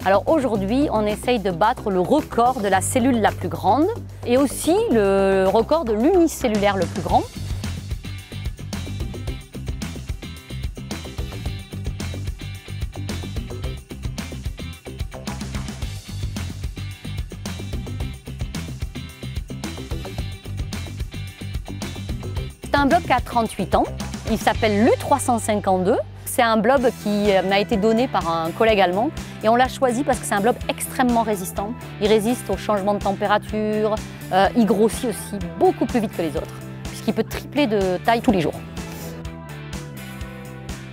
Alors aujourd'hui, on essaye de battre le record de la cellule la plus grande et aussi le record de l'unicellulaire le plus grand. C'est un blob qui a 38 ans, il s'appelle l'U352. C'est un blob qui m'a été donné par un collègue allemand et on l'a choisi parce que c'est un blob extrêmement résistant. Il résiste aux changements de température, il grossit aussi beaucoup plus vite que les autres puisqu'il peut tripler de taille tous les jours.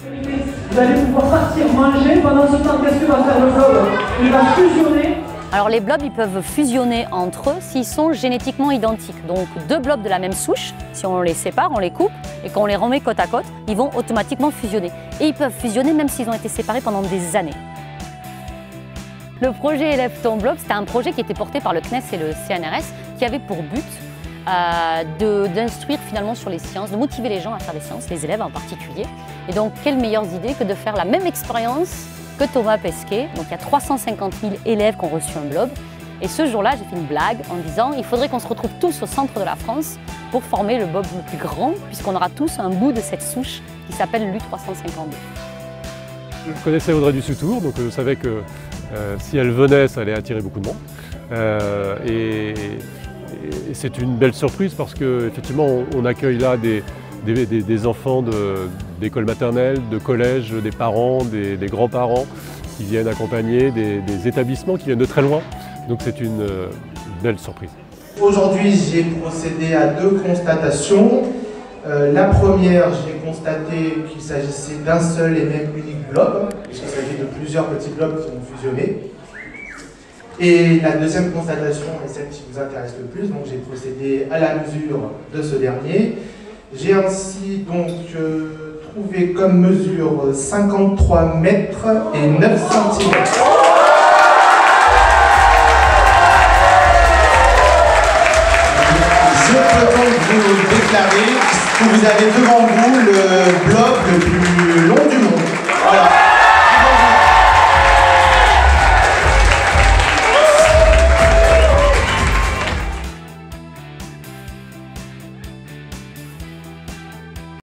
Vous allez pouvoir partir manger, pendant ce temps, qu'est-ce que va faire le blob? Il va fusionner. Alors les blobs, ils peuvent fusionner entre eux s'ils sont génétiquement identiques. Donc deux blobs de la même souche, si on les sépare, on les coupe et qu'on les remet côte à côte, ils vont automatiquement fusionner. Et ils peuvent fusionner même s'ils ont été séparés pendant des années. Le projet Élève ton blob, c'était un projet qui était porté par le CNES et le CNRS qui avait pour but d'instruire finalement sur les sciences, de motiver les gens à faire des sciences, les élèves en particulier. Et donc, quelles meilleures idées que de faire la même expérience que Thomas Pesquet. Donc il y a 350 000 élèves qui ont reçu un blob. Et ce jour-là, j'ai fait une blague en disant il faudrait qu'on se retrouve tous au centre de la France pour former le blob le plus grand, puisqu'on aura tous un bout de cette souche qui s'appelle l'U352. Je connaissais Audrey Dussutour, donc je savais que si elle venait, ça allait attirer beaucoup de monde. Et c'est une belle surprise parce qu'effectivement, on accueille là des enfants d'école maternelle, de collège, des parents, des grands-parents qui viennent accompagner, des établissements qui viennent de très loin. Donc c'est une belle surprise. Aujourd'hui, j'ai procédé à deux constatations. La première, j'ai constaté qu'il s'agissait d'un seul et même unique blob, puisqu'il s'agit de plusieurs petits blobs qui ont fusionné. Et la deuxième constatation est celle qui vous intéresse le plus, donc j'ai procédé à la mesure de ce dernier. J'ai ainsi donc trouvé comme mesure 53 mètres et 9 centimètres. Je peux donc vous déclarer que vous avez devant vous le blob le plus long du monde. Voilà.